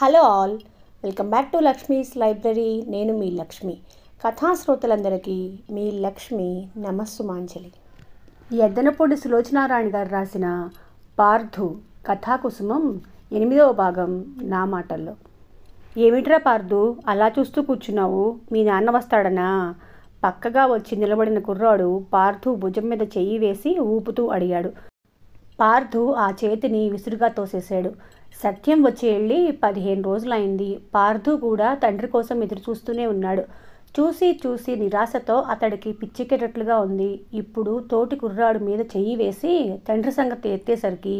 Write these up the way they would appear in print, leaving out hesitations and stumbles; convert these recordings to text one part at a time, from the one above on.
Hello all, welcome back to Lakshmi's library. నేను మీ లక్ష్మి. కథాశ్రోతలందరికీ మీ లక్ష్మి నమస్సుమాంజలి. ఎద్దనపూడి సులోచనారాణి గారు రాసిన పార్థు కథాకుసుమం 8వ భాగం నా మాటల్లో. ఏమిట్రా పార్థు, అలా చూస్తూ కూర్చున్నావు? మీ నాన్న వస్తాడనా? పక్కగా వచ్చి నిలబడిన కుర్రాడు పార్థు భుజం మీద చెయ్యి వేసి ఊపుతూ అడిగాడు. పార్థు ఆ చేతిని విసురుగా తోసేశాడు. సత్యం వచ్చి వెళ్ళి 15 రోజులైంది. పార్థు కూడా తండ్రి కోసం ఎదురు చూస్తూనే ఉన్నాడు. చూసి చూసి నిరాశతో అతడికి పిచ్చెక్కేటట్లుగా ఉంది. ఇప్పుడు తోటి కుర్రాడు మీద చెయ్యి వేసి తండ్రి సంగతి ఎత్తేసరికి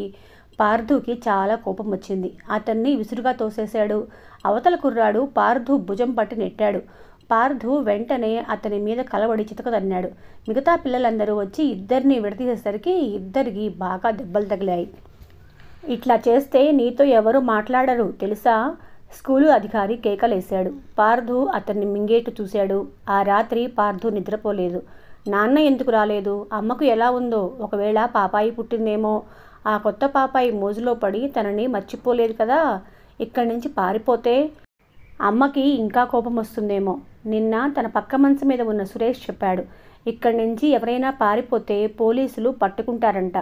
పార్థుకి చాలా కోపం వచ్చింది. అతన్ని విసురుగా తోసేశాడు. అవతల కుర్రాడు పార్థు భుజం పట్టి నెట్టాడు. పార్థు వెంటనే అతని మీద కలబడి చితకదన్నాడు. మిగతా పిల్లలందరూ వచ్చి ఇద్దరిని విడదీసేసరికి ఇద్దరికి బాగా దెబ్బలు తగిలాయి. ఇట్లా చేస్తే నీతో ఎవరు మాట్లాడరు తెలుసా? స్కూలు అధికారి కేకలేశాడు. పార్థు అతన్ని మింగేటు చూశాడు. ఆ రాత్రి పార్థు నిద్రపోలేదు. నాన్న ఎందుకు రాలేదు? అమ్మకు ఎలా ఉందో? ఒకవేళ పాపాయి పుట్టిందేమో? ఆ కొత్త పాపాయి మోజులో పడి తనని మర్చిపోలేదు కదా. ఇక్కడి నుంచి పారిపోతే అమ్మకి ఇంకా కోపం వస్తుందేమో. నిన్న తన పక్క మంచం మీద ఉన్న సురేష్ చెప్పాడు, ఇక్కడి నుంచి ఎవరైనా పారిపోతే పోలీసులు పట్టుకుంటారంట.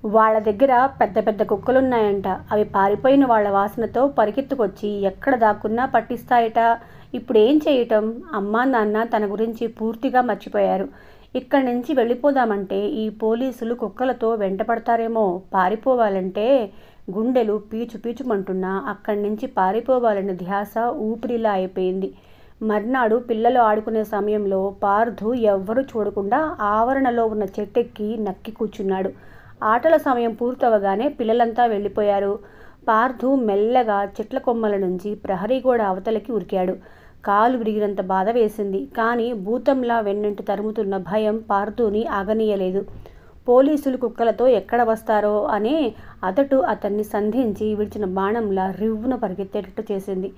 వాళ్ళ దగ్గర పెద్ద పెద్ద కుక్కలున్నాయంట. అవి పారిపోయిన వాళ్ళ వాసనతో పరిగెత్తుకొచ్చి ఎక్కడ దాక్కున్నా పట్టిస్తాయట. ఇప్పుడేం చేయటం? అమ్మా నాన్న తన గురించి పూర్తిగా మర్చిపోయారు. ఇక్కడి నుంచి వెళ్ళిపోదామంటే ఈ పోలీసులు కుక్కలతో వెంటపడతారేమో. పారిపోవాలంటే గుండెలు పీచు పీచుమంటున్నా అక్కడి నుంచి పారిపోవాలనే ధ్యాస ఊపిరిలా అయిపోయింది. మర్నాడు పిల్లలు ఆడుకునే సమయంలో పార్థు ఎవ్వరూ చూడకుండా ఆవరణలో ఉన్న చెట్టెక్కి నక్కి కూర్చున్నాడు. ఆటల సమయం పూర్తవగానే పిల్లలంతా వెళ్ళిపోయారు. పార్థు మెల్లగా చెట్ల కొమ్మల నుంచి ప్రహరీ గోడ అవతలకి ఉరికాడు. కాలు విరిగినంత బాధ వేసింది. కానీ భూతంలా వెన్నంటి తరుముతున్న భయం పార్థుని ఆగనీయలేదు. పోలీసులు కుక్కలతో ఎక్కడ వస్తారో అనే అతడు అతన్ని సంధించి విడిచిన బాణంలా రివ్వున పరిగెత్తేటట్టు చేసింది.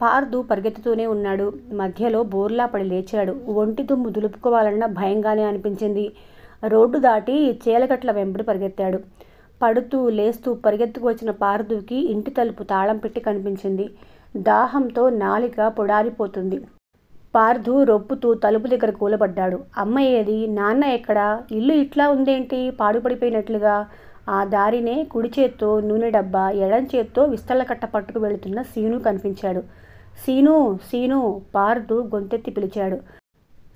పార్థు పరిగెత్తుతూనే ఉన్నాడు. మధ్యలో బోర్లా పడి లేచాడు. ఒంటి దుమ్ము దులుపుకోవాలన్న భయంగానే అనిపించింది. రోడ్డు దాటి చేలగట్ల వెంబడి పరిగెత్తాడు. పడుతూ లేస్తూ పరిగెత్తుకు వచ్చిన పార్థుకి ఇంటి తలుపు తాళం పెట్టి కనిపించింది. దాహంతో నాలిక పొడారిపోతుంది. పార్థు రొప్పుతూ తలుపు దగ్గర కూలబడ్డాడు. అమ్మ ఏది? నాన్న ఎక్కడా? ఇల్లు ఇట్లా ఉందేంటి పాడుపడిపోయినట్లుగా? ఆ దారినే కుడి చేత్తో నూనె డబ్బా, ఎడం చేత్తో విస్తళ్ళ కట్ట పట్టుకు వెళుతున్న సీను కనిపించాడు. Scene, scene! పార్థు గొంతెత్తి పిలిచాడు.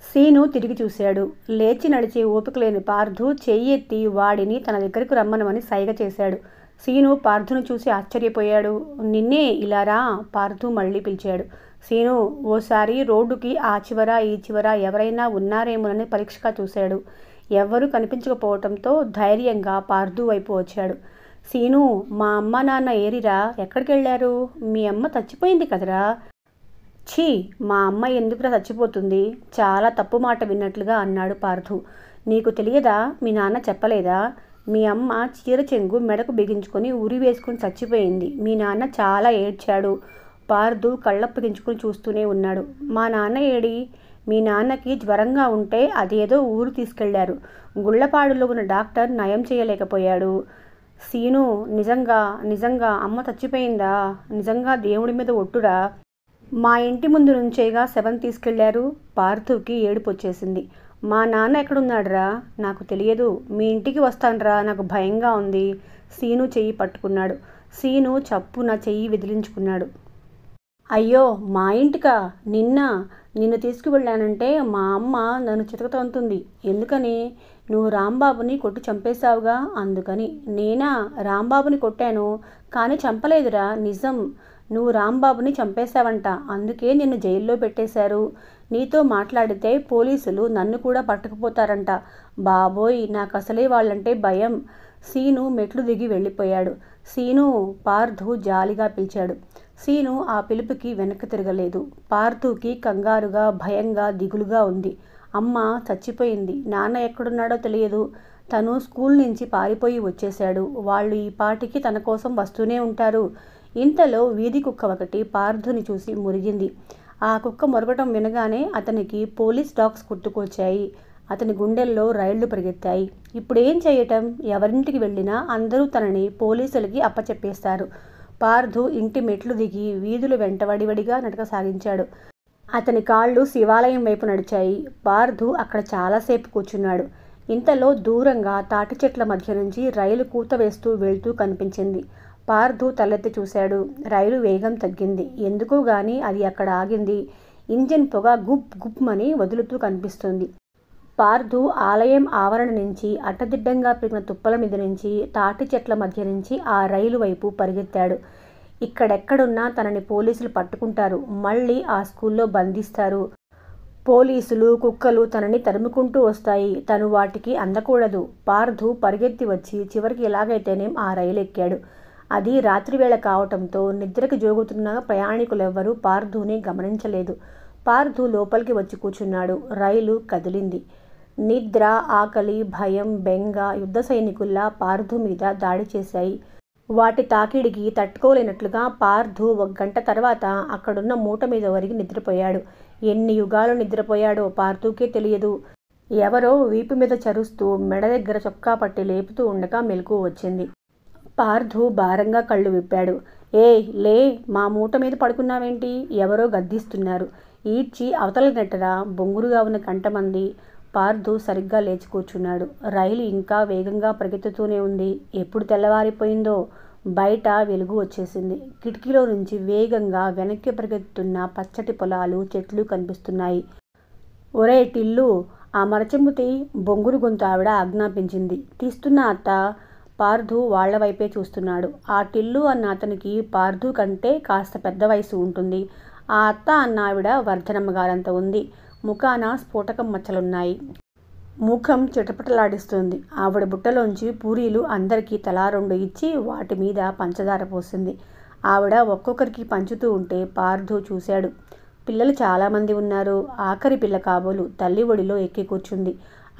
సీను తిరిగి చూశాడు. లేచి నడిచే ఓపిక లేని పార్థు చెయ్యెత్తి వాడిని తన దగ్గరకు రమ్మనమని సైగ చేశాడు. సీను పార్థును చూసి ఆశ్చర్యపోయాడు. నిన్నే, ఇలా రా! పార్థు మళ్ళీ పిలిచాడు. సీను ఓసారి రోడ్డుకి ఆ చివర ఈ చివర ఎవరైనా ఉన్నారేమోనని పరీక్షగా చూశాడు. ఎవ్వరూ కనిపించకపోవటంతో ధైర్యంగా పార్థు వైపు వచ్చాడు. సీను, మా అమ్మ నాన్న ఏరిరా? ఎక్కడికి వెళ్ళారు? మీ అమ్మ చచ్చిపోయింది కదరా? ఛీ, మా అమ్మ ఎందుకురా చచ్చిపోతుంది? చాలా తప్పు మాట విన్నట్లుగా అన్నాడు పార్థు. నీకు తెలియదా? మీ నాన్న చెప్పలేదా? మీ అమ్మ చీర చెంగు మెడకు బిగించుకొని ఉరి వేసుకుని చచ్చిపోయింది. మీ నాన్న చాలా ఏడ్చాడు. పార్థు కళ్ళప్పగించుకుని చూస్తూనే ఉన్నాడు. మా నాన్న ఏడి? మీ నాన్నకి జ్వరంగా ఉంటే అదేదో ఊరు తీసుకెళ్లారు. గుళ్ళపాడులో ఉన్న డాక్టర్ నయం చేయలేకపోయాడు. సీను, నిజంగా నిజంగా అమ్మ చచ్చిపోయిందా? నిజంగా దేవుడి మీద ఒట్టురా? మా ఇంటి ముందు నుంచేగా శవం తీసుకెళ్లారు. పార్థుకి ఏడుపు వచ్చేసింది. మా నాన్న ఎక్కడున్నాడురా? నాకు తెలియదు. మీ ఇంటికి వస్తానురా, నాకు భయంగా ఉంది. సీను చెయ్యి పట్టుకున్నాడు. సీను చప్పున చెయ్యి విదిలించుకున్నాడు. అయ్యో, మా ఇంటికా? నిన్ను తీసుకువెళ్ళానంటే మా అమ్మ నన్ను చితకతంతుంది. ఎందుకని? నువ్వు రాంబాబుని కొట్టి చంపేశావుగా, అందుకని. నేనా? రాంబాబుని కొట్టాను కానీ చంపలేదురా, నిజం. నువ్వు రాంబాబుని చంపేశావంట, అందుకే నిన్ను జైల్లో పెట్టేశారు. నీతో మాట్లాడితే పోలీసులు నన్ను కూడా పట్టుకుపోతారంట. బాబోయ్, నాకు అసలే వాళ్ళంటే భయం. సీను మెట్లు దిగి వెళ్ళిపోయాడు. సీను! పార్థు జాలిగా పిలిచాడు. సీను ఆ పిలుపుకి వెనక్కి తిరగలేదు. పార్థుకి కంగారుగా, భయంగా, దిగులుగా ఉంది. అమ్మ చచ్చిపోయింది. నాన్న ఎక్కడున్నాడో తెలియదు. తను స్కూల్ నుంచి పారిపోయి వచ్చేశాడు. వాళ్ళు ఈ పాటికి తన కోసం వస్తూనే ఉంటారు. ఇంతలో వీధి కుక్క ఒకటి పార్థుని చూసి మురిగింది. ఆ కుక్క మొరగటం వినగానే అతనికి పోలీస్ డాగ్స్ గుర్తుకొచ్చాయి. అతని గుండెల్లో రైళ్లు పరిగెత్తాయి. ఇప్పుడేం చేయటం? ఎవరింటికి వెళ్ళినా అందరూ తనని పోలీసులకి అప్పచెప్పేస్తారు. పార్థు ఇంటి మెట్లు దిగి వీధులు వెంట వడివడిగా నడక సాగించాడు. అతని కాళ్ళు శివాలయం వైపు నడిచాయి. పార్థు అక్కడ చాలాసేపు కూర్చున్నాడు. ఇంతలో దూరంగా తాటి చెట్ల మధ్య నుంచి రైలు కూత వేస్తూ వెళ్తూ కనిపించింది. పార్థు తలెత్తి చూశాడు. రైలు వేగం తగ్గింది. ఎందుకో గాని అది అక్కడ ఆగింది. ఇంజిన్ పొగ గుప్ గుప్మని వదులుతూ కనిపిస్తుంది. పార్థు ఆలయం ఆవరణ నుంచి అడ్డదిడ్డంగా పెరిగిన తుప్పల మీద నుంచి తాటి చెట్ల మధ్య నుంచి ఆ రైలు వైపు పరిగెత్తాడు. ఇక్కడెక్కడున్నా తనని పోలీసులు పట్టుకుంటారు. మళ్ళీ ఆ స్కూల్లో బంధిస్తారు. పోలీసులు కుక్కలు తనని తరుముకుంటూ వస్తాయి. తను వాటికి అందకూడదు. పార్థు పరిగెత్తి వచ్చి చివరికి ఎలాగైతేనేం ఆ రైలు ఎక్కాడు. అది రాత్రివేళ కావటంతో నిద్రకి జోగుతున్న ప్రయాణికులెవ్వరూ పార్థుని గమనించలేదు. పార్థు లోపలికి వచ్చి కూర్చున్నాడు. రైలు కదిలింది. నిద్ర, ఆకలి, భయం, బెంగ యుద్ధ సైనికుల్లా పార్థు మీద దాడి చేశాయి. వాటి తాకిడికి తట్టుకోలేనట్లుగా పార్థు 1 గంట తర్వాత అక్కడున్న మూట మీద ఒరిగి నిద్రపోయాడు. ఎన్ని యుగాలు నిద్రపోయాడో పార్థుకే తెలియదు. ఎవరో వీపు మీద చరుస్తూ మెడ దగ్గర చొక్కా పట్టి లేపుతూ ఉండగా మెలకువ వచ్చింది. పార్థు భారంగా కళ్ళు విప్పాడు. ఏయ్ లే, మా మూట మీద పడుకున్నావేంటి? ఎవరో గద్దిస్తున్నారు. ఈడ్చి అవతల నెట్టరా, బొంగురుగా ఉన్న కంటమంది. పార్థు సరిగ్గా లేచి కూర్చున్నాడు. రైలు ఇంకా వేగంగా పరిగెత్తుతూనే ఉంది. ఎప్పుడు తెల్లవారిపోయిందో. బయట వెలుగు వచ్చేసింది. కిటికీలో నుంచి వేగంగా వెనక్కి పరిగెత్తుతున్న పచ్చటి పొలాలు, చెట్లు కనిపిస్తున్నాయి. ఒరే టిల్లు, ఆ మరచెంబుతి, బొంగురు గొంతు ఆవిడ ఆజ్ఞాపించింది. తీస్తున్నా అత్త. పార్థు వాళ్ల వైపే చూస్తున్నాడు. ఆ టిల్లు అన్న అతనికి పార్థు కంటే కాస్త పెద్ద వయసు ఉంటుంది. ఆ అత్త అన్న ఆవిడ వర్ధనమ్మగారంత ఉంది. ముఖాన స్ఫోటకం మచ్చలున్నాయి. ముఖం చిటపటలాడిస్తుంది. ఆవిడ బుట్టలోంచి పూరీలు అందరికీ తలా 2 ఇచ్చి వాటి మీద పంచదార పోసింది. ఆవిడ ఒక్కొక్కరికి పంచుతూ ఉంటే పార్థు చూశాడు. పిల్లలు చాలామంది ఉన్నారు. ఆఖరి పిల్ల కాబోలు తల్లి ఒడిలో ఎక్కి కూర్చుంది.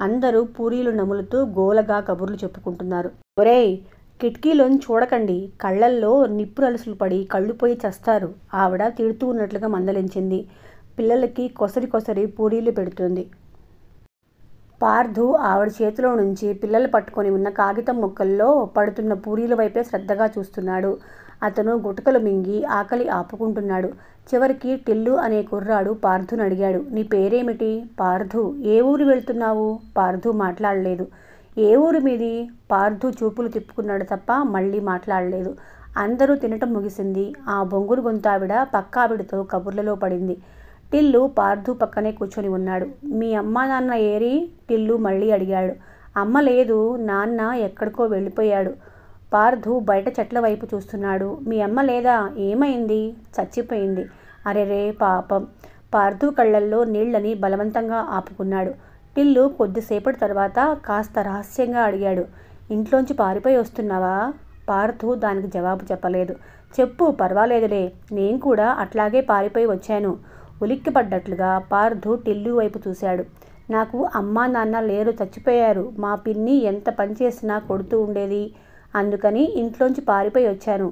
అందరూ పూరీలు నములుతూ గోలగా కబుర్లు చెప్పుకుంటున్నారు. ఒరేయ్, కిటికీలోని చూడకండి, కళ్ళల్లో నిప్పురు అలసులు పడి కళ్ళు పోయి చస్తారు. ఆవిడ తిడుతూ ఉన్నట్లుగా మందలించింది. పిల్లలకి కొసరి కొసరి పూరీలు పెడుతుంది. పార్థు ఆవిడ చేతిలో నుంచి పిల్లలు పట్టుకొని ఉన్న కాగితం ముక్కల్లో పడుతున్న పూరీల వైపే శ్రద్ధగా చూస్తున్నాడు. అతను గుటకలు మింగి ఆకలి ఆపుకుంటున్నాడు. చివరికి టిల్లు అనే కుర్రాడు పార్థుని అడిగాడు, నీ పేరేమిటి? పార్థు. ఏ ఊరు వెళ్తున్నావు? పార్థు మాట్లాడలేదు. ఏ ఊరు మీది? పార్థు చూపులు తిప్పుకున్నాడు తప్ప మళ్ళీ మాట్లాడలేదు. అందరూ తినటం ముగిసింది. ఆ బొంగురు గొంతావిడ పక్కావిడితో కబుర్లలో పడింది. టిల్లు పార్థు పక్కనే కూర్చొని ఉన్నాడు. మీ అమ్మా నాన్న ఏరి? టిల్లు మళ్ళీ అడిగాడు. అమ్మ లేదు, నాన్న ఎక్కడికో వెళ్ళిపోయాడు. పార్థు బయట చెట్ల వైపు చూస్తున్నాడు. మీ అమ్మ లేదా? ఏమైంది? చచ్చిపోయింది. అరెరే పాపం. పార్థు కళ్ళల్లో నీళ్లని బలవంతంగా ఆపుకున్నాడు. టిల్లు కొద్దిసేపటి తర్వాత కాస్త రహస్యంగా అడిగాడు, ఇంట్లోంచి పారిపోయి వస్తున్నావా? పార్థు దానికి జవాబు చెప్పలేదు. చెప్పు, పర్వాలేదులే, నేను కూడా అట్లాగే పారిపోయి వచ్చాను. ఉలిక్కిపడ్డట్లుగా పార్థు టిల్లు వైపు చూశాడు. నాకు అమ్మా నాన్న లేరు, చచ్చిపోయారు. మా పిన్ని ఎంత పనిచేసినా కొడుతూ ఉండేది. అందుకని ఇంట్లోంచి పారిపోయి వచ్చాను.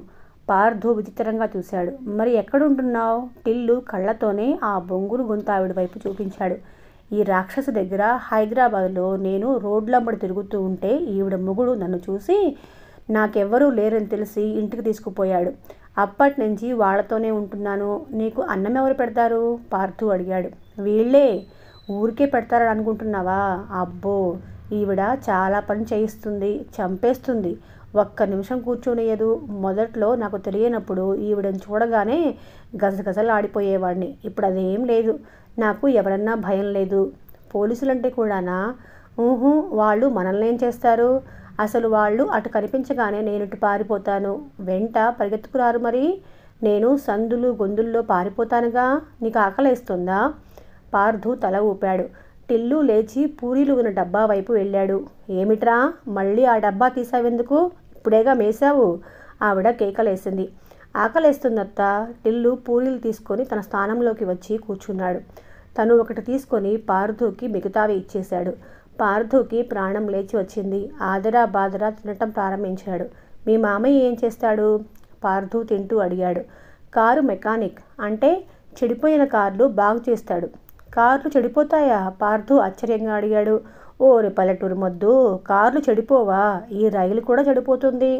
పార్థు విచిత్రంగా చూశాడు. మరి ఎక్కడుంటున్నావు? టిల్లు కళ్ళతోనే ఆ బొంగురు గొంతావిడి వైపు చూపించాడు. ఈ రాక్షసు దగ్గర హైదరాబాద్లో నేను రోడ్లమ్మడి తిరుగుతూ ఉంటే ఈవిడ మొగుడు నన్ను చూసి నాకెవ్వరూ లేరని తెలిసి ఇంటికి తీసుకుపోయాడు. అప్పటి నుంచి వాళ్లతోనే ఉంటున్నాను. నీకు అన్నం ఎవరు పెడతారు? పార్థు అడిగాడు. వీళ్ళే. ఊరికే పెడతారని అనుకుంటున్నావా? అబ్బో, ఈవిడ చాలా పని చేయిస్తుంది, చంపేస్తుంది. ఒక్క నిమిషం కూర్చోనియదు. మొదట్లో నాకు తెలియనప్పుడు ఈవిడని చూడగానే గజగజలాడిపోయేవాడిని. ఇప్పుడు అదేం లేదు. నాకు ఎవరన్నా భయం లేదు. పోలీసులంటే కూడానా? వాళ్ళు మనల్నేం చేస్తారు? అసలు వాళ్ళు అటు కనిపించగానే నేను ఇటు పారిపోతాను. వెంట పరిగెత్తుకురారు మరి. నేను సందులు గొంతుల్లో పారిపోతానుగా. నీకు ఆకలేస్తుందా? పార్థు తల ఊపాడు. టిల్లు లేచి పూరీలు ఉన్న డబ్బా వైపు వెళ్ళాడు. ఏమిట్రా, మళ్ళీ ఆ డబ్బా తీసావెందుకు? ఇప్పుడేగా మేసావు. ఆవిడ కేకలేసింది. ఆకలేస్తుందత్త. టిల్లు పూరీలు తీసుకొని తన స్థానంలోకి వచ్చి కూర్చున్నాడు. తను ఒకటి తీసుకొని పార్థుకి మిగతావి ఇచ్చేశాడు. పార్థుకి ప్రాణం లేచి వచ్చింది. ఆదరా బాదరా తినటం ప్రారంభించాడు. మీ మామయ్య ఏం చేస్తాడు? పార్థు తింటూ అడిగాడు. Car mechanic. అంటే చెడిపోయిన కార్లు బాగు చేస్తాడు. కార్లు చెడిపోతాయా? పార్థు ఆశ్చర్యంగా అడిగాడు. ఓరి పల్లెటూరు మొద్దు, కార్లు చెడిపోవా? ఈ రైలు కూడా చెడిపోతుంది.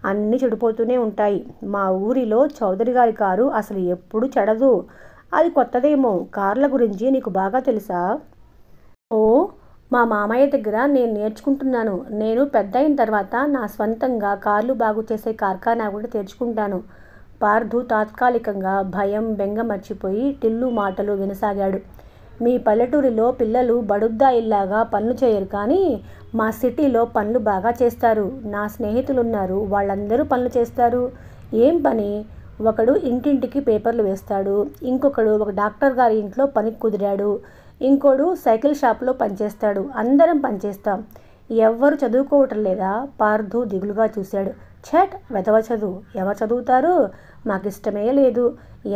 అన్నీ చెడిపోతూనే ఉంటాయి. మా ఊరిలో చౌదరి గారి కారు అసలు ఎప్పుడు చెడదు. అది కొత్తదేమో. కార్ల గురించి నీకు బాగా తెలుసా? ఓ, మా మామయ్య దగ్గర నేను నేర్చుకుంటున్నాను. నేను పెద్దయిన తర్వాత నా స్వంతంగా కార్లు బాగు చేసే కార్ఖానా కూడా తెరుచుకుంటాను. పార్థు తాత్కాలికంగా భయం బెంగ మర్చిపోయి టిల్లు మాటలు వినసాగాడు. మీ పల్లెటూరిలో పిల్లలు బడుద్దాయిల్లాగా పనులు చేయరు, కానీ మా సిటీలో పనులు బాగా చేస్తారు. నా స్నేహితులున్నారు, వాళ్ళందరూ పనులు చేస్తారు. ఏం పని? ఒకడు ఇంటింటికి పేపర్లు వేస్తాడు, ఇంకొకడు ఒక డాక్టర్ గారి ఇంట్లో పనికి కుదిరాడు, ఇంకోడు సైకిల్ షాప్లో పనిచేస్తాడు. అందరం పనిచేస్తాం. ఎవ్వరు చదువుకోవటం లేదా? పార్థు దిగులుగా చూశాడు. ఛట్, వెధవ చదువు ఎవరు చదువుతారు? మాకిష్టమే లేదు.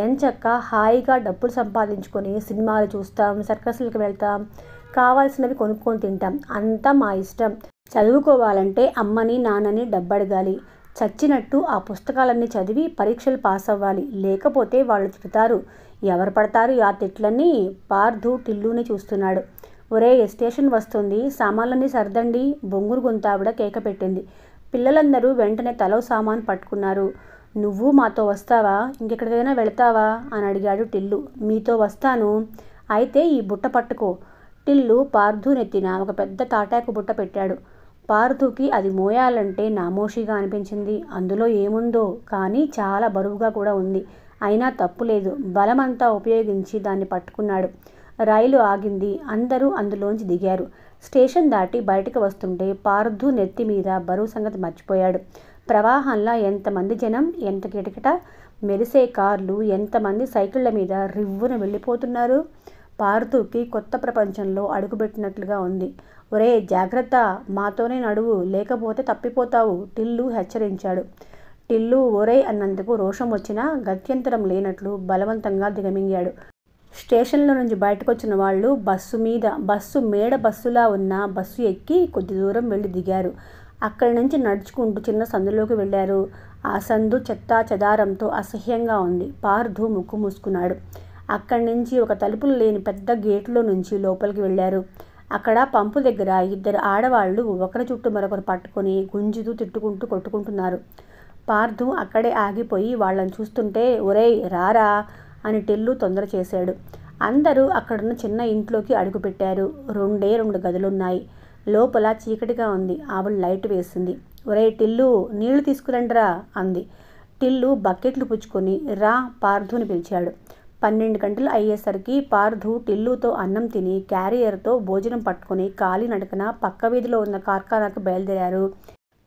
ఎంచక్క హాయిగా డబ్బులు సంపాదించుకొని సినిమాలు చూస్తాం, సర్కస్లకు వెళ్తాం, కావాల్సినవి కొనుక్కొని తింటాం. అంతా మా ఇష్టం. చదువుకోవాలంటే అమ్మని నాన్నని డబ్బడగాలి. చచ్చినట్టు ఆ పుస్తకాలన్నీ చదివి పరీక్షలు పాస్ అవ్వాలి. లేకపోతే వాళ్ళు తిడతారు. ఎవరు పడతారు ఆ తిట్లన్నీ? పార్థు టిల్లుని చూస్తున్నాడు. ఒరే, స్టేషన్ వస్తుంది, సామాన్లన్నీ సర్దండి, బొంగురు గొంతావిడ కేక పెట్టింది. పిల్లలందరూ వెంటనే తలో సామాన్ పట్టుకున్నారు. నువ్వు మాతో వస్తావా? ఇంకెక్కడికైనా వెళతావా అని అడిగాడు టిల్లు. మీతో వస్తాను. అయితే ఈ బుట్ట పట్టుకో. టిల్లు పార్థు నెత్తిన ఒక పెద్ద తాటాకు బుట్ట పెట్టాడు. పార్థుకి అది మోయాలంటే నామోషిగా అనిపించింది. అందులో ఏముందో కానీ చాలా బరువుగా కూడా ఉంది. అయినా తప్పులేదు. బలమంతా ఉపయోగించి దాన్ని పట్టుకున్నాడు. రైలు ఆగింది. అందరూ అందులోంచి దిగారు. స్టేషన్ దాటి బయటకు వస్తుంటే పార్థు నెత్తి మీద బరువు సంగతి మర్చిపోయాడు. ప్రవాహంలా ఎంతమంది జనం, ఎంత కిటకిట, మెరిసే కార్లు, ఎంతమంది సైకిళ్ల మీద రివ్వున వెళ్ళిపోతున్నారు. పార్థుకి కొత్త ప్రపంచంలో అడుగుపెట్టినట్లుగా ఉంది. ఒరే, జాగ్రత్త, మాతోనే నడువు, లేకపోతే తప్పిపోతావు, టిల్లు హెచ్చరించాడు. టిల్లు ఒరే అన్నందుకు రోషం వచ్చినా గత్యంతరం లేనట్లు బలవంతంగా దిగమింగాడు. స్టేషన్లో నుంచి బయటకొచ్చిన వాళ్ళు బస్సు మేడ బస్సులా ఉన్న బస్సు ఎక్కి కొద్ది దూరం వెళ్ళి దిగారు. అక్కడి నుంచి నడుచుకుంటూ చిన్న సందులోకి వెళ్ళారు. ఆ సందు చెత్తా చెదారంతో అసహ్యంగా ఉంది. పార్థు ముక్కు మూసుకున్నాడు. అక్కడి నుంచి ఒక తలుపులు లేని పెద్ద గేట్లో నుంచి లోపలికి వెళ్ళారు. అక్కడ పంపు దగ్గర ఇద్దరు ఆడవాళ్లు ఒకరి చుట్టూ మరొకరు పట్టుకొని గుంజుతూ తిట్టుకుంటూ కొట్టుకుంటున్నారు. పార్థు అక్కడే ఆగిపోయి వాళ్ళని చూస్తుంటే, ఒరేయ్ రారా అని టిల్లు తొందర చేశాడు. అందరూ అక్కడున్న చిన్న ఇంట్లోకి అడుగుపెట్టారు. రెండు గదులున్నాయి. లోపల చీకటిగా ఉంది. ఆవిడ లైట్ వేసింది. ఒరేయ్ టిల్లు, నీళ్లు తీసుకురండిరా అంది. టిల్లు బకెట్లు పుచ్చుకొని రా పార్థుని పిలిచాడు. 12 గంటలు అయ్యేసరికి పార్థు టిల్లుతో అన్నం తిని క్యారియర్తో భోజనం పట్టుకుని కాలినడకన పక్క వీధిలో ఉన్న కార్ఖానాకు బయలుదేరారు.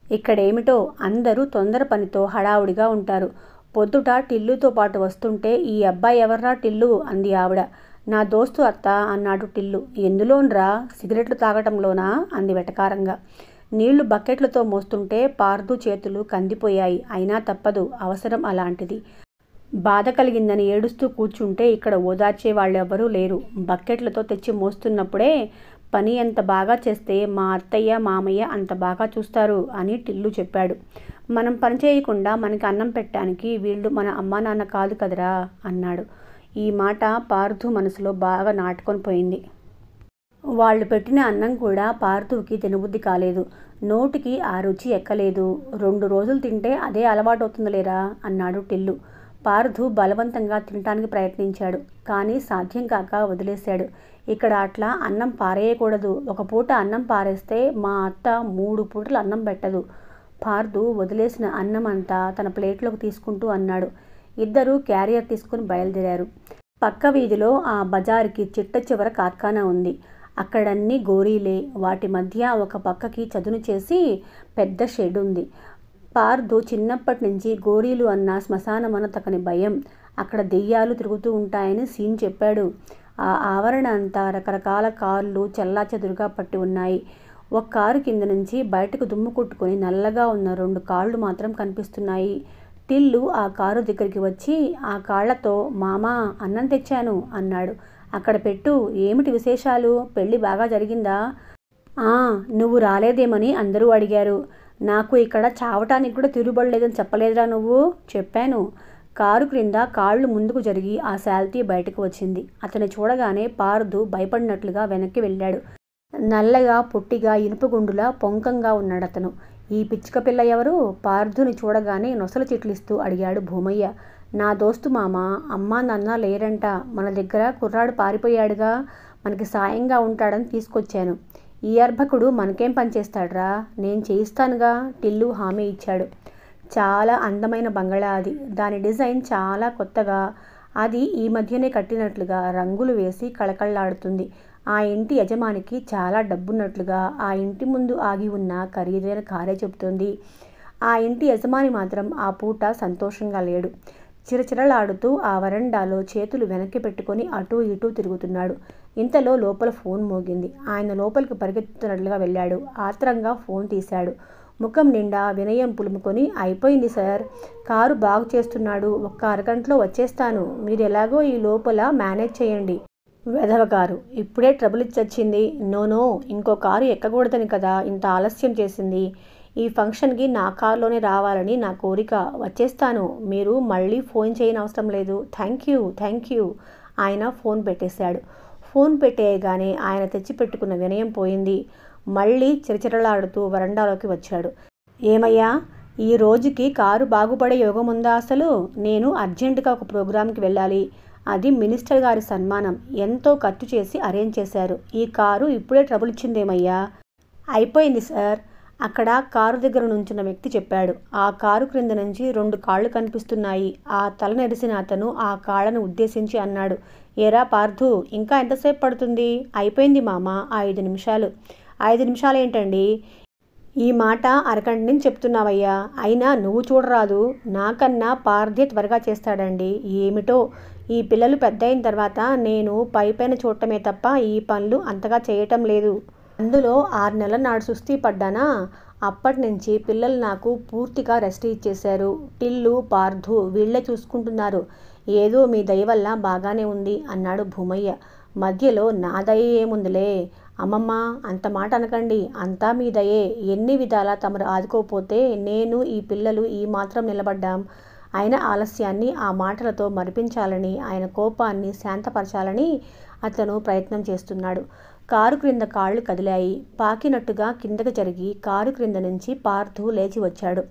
ఇక్కడేమిటో అందరూ తొందర పనితో హడావుడిగా ఉంటారు. పొద్దుట టిల్లుతో పాటు వస్తుంటే, ఈ అబ్బాయి ఎవర్రా టిల్లు అంది ఆవిడ. నా దోస్తు అత్త అన్నాడు టిల్లు. ఎందులోనరా? సిగరెట్లు తాగటంలోనా అంది వెటకారంగా. నీళ్లు బకెట్లతో మోస్తుంటే పార్థు చేతులు కందిపోయాయి. అయినా తప్పదు, అవసరం అలాంటిది. బాధ కలిగిందని ఏడుస్తూ కూర్చుంటే ఇక్కడ ఓదార్చే వాళ్ళెవ్వరూ లేరు. బకెట్లతో తెచ్చి మోస్తున్నప్పుడే పని ఎంత బాగా చేస్తే మా అత్తయ్య మామయ్య అంత బాగా చూస్తారు అని టిల్లు చెప్పాడు. మనం పని చేయకుండా మనకి అన్నం పెట్టడానికి వీళ్ళు మన అమ్మా నాన్న కాదు కదరా అన్నాడు. ఈ మాట పార్థు మనసులో బాగా నాటుకొని పోయింది. వాళ్ళు పెట్టిన అన్నం కూడా పార్థుకి తినబుద్ధి కాలేదు. నోటికి ఆ రుచి ఎక్కలేదు. 2 రోజులు తింటే అదే అలవాటు అవుతుందిలేరా అన్నాడు టిల్లు. పార్థు బలవంతంగా తినటానికి ప్రయత్నించాడు. కానీ సాధ్యం కాక వదిలేశాడు. ఇక్కడ అట్లా అన్నం పారేయకూడదు. ఒక పూట అన్నం పారేస్తే మా అత్త 3 పూటలు అన్నం పెట్టదు. పార్థు వదిలేసిన అన్నం అంతా తన ప్లేట్లోకి తీసుకుంటూ అన్నాడు. ఇద్దరూ క్యారియర్ తీసుకుని బయలుదేరారు. పక్క వీధిలో ఆ బజారుకి చిట్ట చివర కార్ఖానా ఉంది. అక్కడన్నీ గోరీలే. వాటి మధ్య ఒక పక్కకి చదును చేసి పెద్ద షెడ్ ఉంది. పార్థు చిన్నప్పటి నుంచి గోరీలు అన్న శ్మశానమన్న తకని భయం. అక్కడ దెయ్యాలు తిరుగుతూ ఉంటాయని సీన్ చెప్పాడు. ఆ ఆవరణ అంతా రకరకాల కార్లు చెల్లాచెదురుగా పట్టి ఉన్నాయి. ఒక కారు కింద నుంచి బయటకు దుమ్ము కొట్టుకొని నల్లగా ఉన్న 2 కాళ్ళు మాత్రం కనిపిస్తున్నాయి. టిల్లు ఆ కారు దగ్గరికి వచ్చి ఆ కాళ్లతో మామా అన్నం తెచ్చాను అన్నాడు. అక్కడ పెట్టు. ఏమిటి విశేషాలు? పెళ్ళి బాగా జరిగిందా? నువ్వు రాలేదేమని అందరూ అడిగారు. నాకు ఇక్కడ చావటానికి కూడా తిరుగుబడలేదని చెప్పలేదురా నువ్వు? చెప్పాను. కారు క్రింద కాళ్ళు ముందుకు జరిగి ఆ శాల్తీ బయటకు వచ్చింది. అతన్ని చూడగానే పార్థు భయపడినట్లుగా వెనక్కి వెళ్ళాడు. నల్లగా పొట్టిగా ఇనుపగుండులా పొంకంగా ఉన్నాడతను. ఈ పిచ్చుక పిల్ల ఎవరు? పార్థుని చూడగానే నొసలు చిట్లిస్తూ అడిగాడు భూమయ్య. నా దోస్తు మామ. అమ్మా నాన్న లేరంట. మన దగ్గర కుర్రాడు పారిపోయాడుగా, మనకి సాయంగా ఉంటాడని తీసుకొచ్చాను. ఈ అర్భకుడు మనకేం పనిచేస్తాడ్రా? నేను చేయిస్తానుగా, టిల్లు హామీ ఇచ్చాడు. చాలా అందమైన బంగళా అది. దాని డిజైన్ చాలా కొత్తగా, అది ఈ మధ్యనే కట్టినట్లుగా రంగులు వేసి కళకళలాడుతుంది. ఆ ఇంటి యజమానికి చాలా డబ్బున్నట్లుగా ఆ ఇంటి ముందు ఆగి ఉన్న ఖరీదైన కారే చెబుతుంది. ఆ ఇంటి యజమాని మాత్రం ఆ పూట సంతోషంగా లేడు. చిరచిరలాడుతూ ఆ వరండాలో చేతులు వెనక్కి పెట్టుకొని అటూ ఇటూ తిరుగుతున్నాడు. ఇంతలో లోపల ఫోన్ మోగింది. ఆయన లోపలికి పరిగెత్తుతున్నట్లుగా వెళ్ళాడు. ఆత్రంగా ఫోన్ తీశాడు. ముఖం నిండా వినయం పులుముకొని, అయిపోయింది సార్, కారు బాగు చేస్తున్నాడు, ఒక్క అరగంటలో వచ్చేస్తాను, మీరు ఎలాగో ఈ లోపల మేనేజ్ చేయండి. వెధవ కారు, ఇప్పుడే ట్రబుల్ ఇచ్చొచ్చింది. నో, ఇంకో కారు ఎక్కకూడదని కదా ఇంత ఆలస్యం చేసింది. ఈ ఫంక్షన్కి నా కారులోనే రావాలని నా కోరిక. వచ్చేస్తాను, మీరు మళ్ళీ ఫోన్ చేయనవసరం లేదు. Thank you. ఆయన ఫోన్ పెట్టేశాడు. ఫోన్ పెట్టేయగానే ఆయన తెచ్చిపెట్టుకున్న వినయం పోయింది. మళ్ళీ చిరచిరలాడుతూ వరండాలోకి వచ్చాడు. ఏమయ్యా, ఈ రోజుకి కారు బాగుపడే యోగం ఉందా అసలు? నేను అర్జెంటుగా ఒక ప్రోగ్రాంకి వెళ్ళాలి. అది మినిస్టర్ గారి సన్మానం. ఎంతో ఖర్చు చేసి అరేంజ్ చేశారు. ఈ కారు ఇప్పుడే ట్రబుల్ ఇచ్చిందేమయ్యా. అయిపోయింది సార్, అక్కడ కారు దగ్గర నుంచున్న వ్యక్తి చెప్పాడు. ఆ కారు క్రింద నుంచి 2 కాళ్ళు కనిపిస్తున్నాయి. ఆ తల నెరిసిన అతను ఆ కాళ్ళను ఉద్దేశించి అన్నాడు. ఏరా పార్థు, ఇంకా ఎంతసేపు పడుతుంది? అయిపోయింది మామ, 5 నిమిషాలు. 5 నిమిషాలేంటండి? ఈ మాట అరగంట నుంచి చెప్తున్నావయ్యా. అయినా నువ్వు చూడరాదు, నాకన్నా పార్థే త్వరగా చేస్తాడండి. ఏమిటో, ఈ పిల్లలు పెద్దయిన తర్వాత నేను పైపైన చూడటమే తప్ప ఈ పనులు అంతగా చేయటం లేదు. అందులో 6 నెలల నాడు సుస్థి పడ్డానా, అప్పటి నుంచి పిల్లలు నాకు పూర్తిగా రెస్ట్ ఇచ్చేశారు. టిల్లు, పార్థు వీళ్లే చూసుకుంటున్నారు. ఏదో మీ దయ వల్ల బాగానే ఉంది అన్నాడు భూమయ్య. మధ్యలో నా దయ ఏముందిలే అమ్మమ్మ, అంత మాట అనకండి. అంతా మీ దయే. ఎన్ని విధాలా తమరు ఆదుకోపోతే నేను, ఈ పిల్లలు ఈ మాత్రం నిలబడ్డాం. ఆయన ఆలస్యాన్ని ఆ మాటలతో మరిపించాలని, ఆయన కోపాన్ని శాంతపరచాలని అతను ప్రయత్నం చేస్తున్నాడు. కారు క్రింద కాళ్ళు కదిలాయి. పాకినట్టుగా కిందకు జరిగి కారు క్రింద నుంచి పార్థు లేచి వచ్చాడు.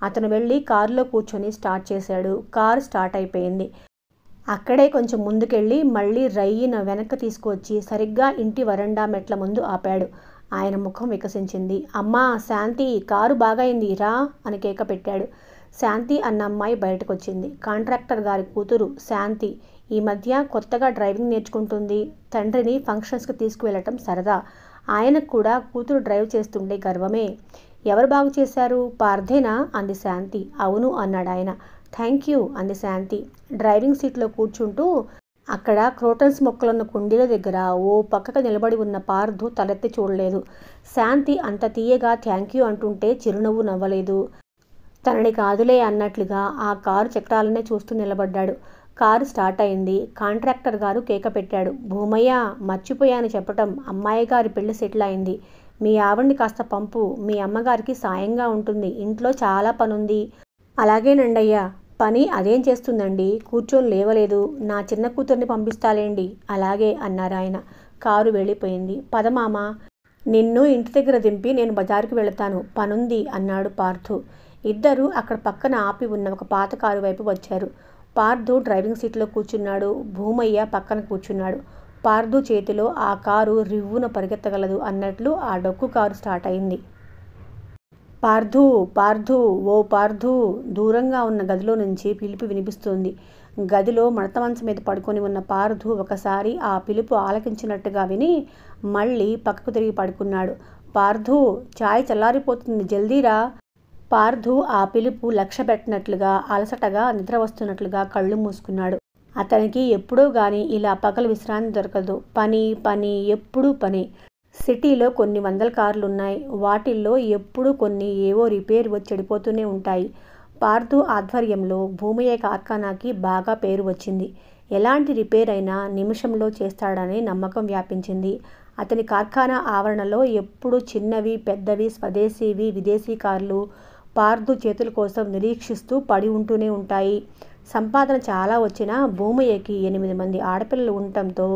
అతను వెళ్ళి కారులో కూర్చొని స్టార్ట్ చేశాడు. కారు స్టార్ట్ అయిపోయింది. అక్కడే కొంచెం ముందుకెళ్ళి మళ్ళీ రయ్యిన వెనక్కి తీసుకువచ్చి సరిగ్గా ఇంటి వరండా మెట్ల ముందు ఆపాడు. ఆయన ముఖం వికసించింది. అమ్మా శాంతి, కారు బాగైంది రా అని కేక పెట్టాడు. శాంతి అన్న అమ్మాయి బయటకొచ్చింది. కాంట్రాక్టర్ గారి కూతురు శాంతి. ఈ మధ్య కొత్తగా డ్రైవింగ్ నేర్చుకుంటుంది. తండ్రిని ఫంక్షన్స్కి తీసుకువెళ్ళటం సరదా. ఆయనకు కూడా కూతురు డ్రైవ్ చేస్తుండే గర్వమే. ఎవరు బాగు చేశారు? పార్థేనా అంది శాంతి. అవును అన్నాడు ఆయన. థ్యాంక్ యూ అంది శాంతి. డ్రైవింగ్ సీట్లో కూర్చుంటూ అక్కడ క్రోటన్స్ మొక్కలున్న కుండీల దగ్గర ఓ పక్కకు నిలబడి ఉన్న పార్థు తలెత్తి చూడలేదు. శాంతి అంత తీయగా థ్యాంక్ యూ అంటుంటే చిరునవ్వు నవ్వలేదు. తనని కాదులే అన్నట్లుగా ఆ కారు చక్రాలనే చూస్తూ నిలబడ్డాడు. కారు స్టార్ట్ అయింది. కాంట్రాక్టర్ గారు కేక పెట్టాడు. భూమయ్య, మర్చిపోయాను చెప్పటం, అమ్మాయి గారి పెళ్లి సెటిల్ అయింది. మీ ఆవిడ్ని కాస్త పంపు. మీ అమ్మగారికి సాయంగా ఉంటుంది. ఇంట్లో చాలా పనుంది. అలాగేనండయ్యా. పని అదేం చేస్తుందండి, కూర్చొని లేవలేదు. నా చిన్న కూతుర్ని పంపిస్తాలేండి. అలాగే అన్నారాయన. కారు వెళ్ళిపోయింది. పదమామ, నిన్ను ఇంటి దగ్గర దింపి నేను బజారుకి వెళతాను, పనుంది అన్నాడు పార్థు. ఇద్దరూ అక్కడ పక్కన ఆపి ఉన్న ఒక పాత కారు వైపు వచ్చారు. పార్థు డ్రైవింగ్ సీట్లో కూర్చున్నాడు. భూమయ్య పక్కన కూర్చున్నాడు. పార్థు చేతిలో ఆ కారు రివ్వున పరిగెత్తగలదు అన్నట్లు ఆ డొక్కు కారు స్టార్ట్ అయింది. పార్థు, పార్థు, ఓ పార్థు, దూరంగా ఉన్న గదిలో నుంచి పిలుపు వినిపిస్తోంది. గదిలో మడత మంచం మీద పడుకొని ఉన్న పార్థు ఒకసారి ఆ పిలుపు ఆలకించినట్టుగా విని మళ్ళీ పక్కకు తిరిగి పడుకున్నాడు. పార్థు, చాయ్ చల్లారిపోతుంది, జల్దీరా. పార్థు ఆ పిలుపు లక్ష్య పెట్టినట్లుగా అలసటగా నిద్ర వస్తున్నట్లుగా కళ్ళు మూసుకున్నాడు. అతనికి ఎప్పుడూ గాని ఇలా పగలు విశ్రాంతి దొరకదు. పని పని, ఎప్పుడూ పని. సిటీలో కొన్ని 100 కార్లున్నాయి. వాటిల్లో ఎప్పుడూ కొన్ని ఏవో రిపేర్ వచ్చి చెడిపోతూనే ఉంటాయి. పార్థు ఆధ్వర్యంలో భూమయ్య కార్ఖానాకి బాగా పేరు వచ్చింది. ఎలాంటి రిపేర్ అయినా నిమిషంలో చేస్తాడనే నమ్మకం వ్యాపించింది. అతని కార్ఖానా ఆవరణలో ఎప్పుడూ చిన్నవి పెద్దవి, స్వదేశీవి విదేశీ కార్లు పార్థు చేతుల కోసం నిరీక్షిస్తూ పడి ఉంటూనే ఉంటాయి. సంపాదన చాలా వచ్చినా భూమయ్యకి 8 మంది ఆడపిల్లలు ఉండటంతో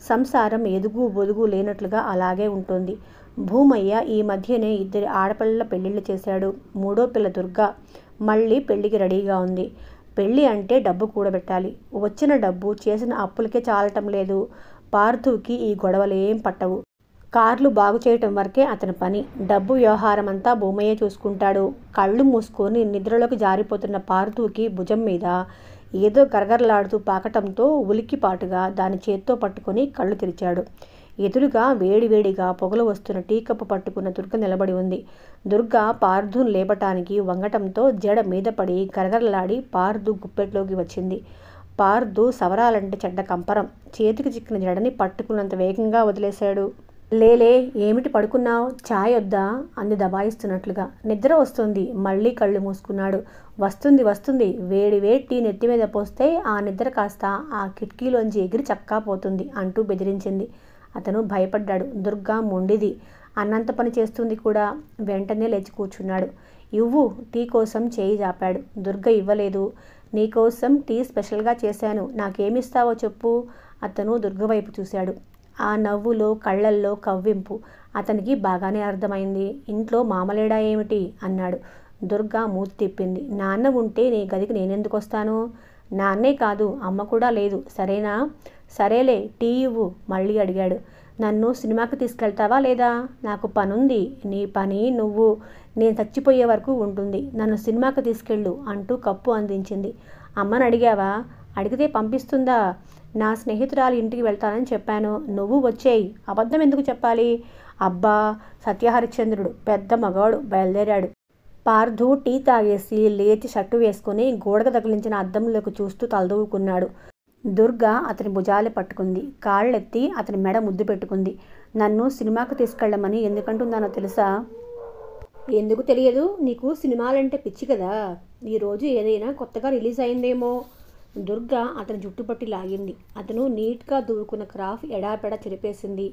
సంసారం ఎదుగు బొదుగు లేనట్లుగా అలాగే ఉంటుంది. భూమయ్య ఈ మధ్యనే 2 ఆడపిల్లల పెళ్ళిళ్ళు చేశాడు. 3వ పిల్ల దుర్గ మళ్ళీ పెళ్ళికి రెడీగా ఉంది. పెళ్ళి అంటే డబ్బు కూడబెట్టాలి. వచ్చిన డబ్బు చేసిన అప్పులకే చాలటం లేదు. పార్థుకి ఈ గొడవలేం పట్టవు. కార్లు బాగు చేయటం వరకే అతని పని. డబ్బు వ్యవహారం అంతా భూమయ్య చూసుకుంటాడు. కళ్ళు మూసుకొని నిద్రలోకి జారిపోతున్న పార్థుకి భుజం మీద ఏదో గరగరలాడుతూ పాకటంతో ఉలిక్కిపాటుగా దాని చేత్తో పట్టుకొని కళ్ళు తెరిచాడు. ఎదురుగా వేడివేడిగా పొగలు వస్తున్న టీ కప్పు పట్టుకున్న దుర్గ నిలబడి ఉంది. దుర్గ పార్థును లేపటానికి వంగటంతో జడ మీద పడి గరగరలాడి పార్థు గుప్పెట్లోకి వచ్చింది. పార్థు సవరాలంటే చెడ్డ కంపరం. చేతికి చిక్కిన జడని పట్టుకున్నంత వేగంగా వదిలేశాడు. లేలే, ఏమిటి పడుకున్నావు? ఛాయ్ వద్దా అంది దబాయిస్తున్నట్లుగా. నిద్ర వస్తుంది. మళ్ళీ కళ్ళు మూసుకున్నాడు. వస్తుంది వస్తుంది. వేడి వేడి టీ నెత్తి మీద పోస్తే ఆ నిద్ర కాస్త ఆ కిటికీలోంచి ఎగిరి చక్కా పోతుంది అంటూ బెదిరించింది. అతను భయపడ్డాడు. దుర్గ మొండిది, అన్నంత పని చేస్తుంది కూడా. వెంటనే లేచి కూర్చున్నాడు. ఇవ్వు, టీ కోసం చేయి జాపాడు. దుర్గ ఇవ్వలేదు. నీకోసం టీ స్పెషల్గా చేశాను, నాకేమిస్తావో చెప్పు. అతను దుర్గ వైపు చూశాడు. ఆ నవ్వులో కళ్ళల్లో కవ్వింపు అతనికి బాగానే అర్థమైంది. ఇంట్లో మామలేడా ఏమిటి అన్నాడు. దుర్గ మూతి తిప్పింది. నాన్న ఉంటే నీ గదికి నేనెందుకు వస్తాను? నాన్నే కాదు, అమ్మ కూడా లేదు, సరేనా? సరేలే, టీ ఇవ్వు మళ్ళీ అడిగాడు. నన్ను సినిమాకి తీసుకెళ్తావా లేదా? నాకు పనుంది. నీ పని నువ్వు. నేను చచ్చిపోయే వరకు ఉంటుంది. నన్ను సినిమాకి తీసుకెళ్ళు అంటూ కప్పు అందించింది. అమ్మని అడిగావా? అడిగితే పంపిస్తుందా? నా స్నేహితురాలి ఇంటికి వెళ్తానని చెప్పాను. నువ్వు వచ్చేయి. అబద్ధం ఎందుకు చెప్పాలి? అబ్బా, సత్యహరిశ్చంద్రుడు పెద్ద మగాడు బయలుదేరాడు. పార్థు టీ తాగేసి లేచి షర్టు వేసుకుని గోడకు తగిలించిన అద్దంలోకి చూస్తూ తలదూవుకున్నాడు. దుర్గ అతని భుజాలు పట్టుకుంది. కాళ్ళెత్తి అతని మెడ ముద్దు పెట్టుకుంది. నన్ను సినిమాకు తీసుకెళ్ళమని ఎందుకంటున్నానో తెలుసా? ఎందుకు తెలియదు? నీకు సినిమాలంటే పిచ్చి కదా. ఈరోజు ఏదైనా కొత్తగా రిలీజ్ అయిందేమో. దుర్గ అతని జుట్టుపట్టి లాగింది. అతను నీట్గా దువ్వుకున్న క్రాఫ్ ఎడాపెడా చెరిపేసింది.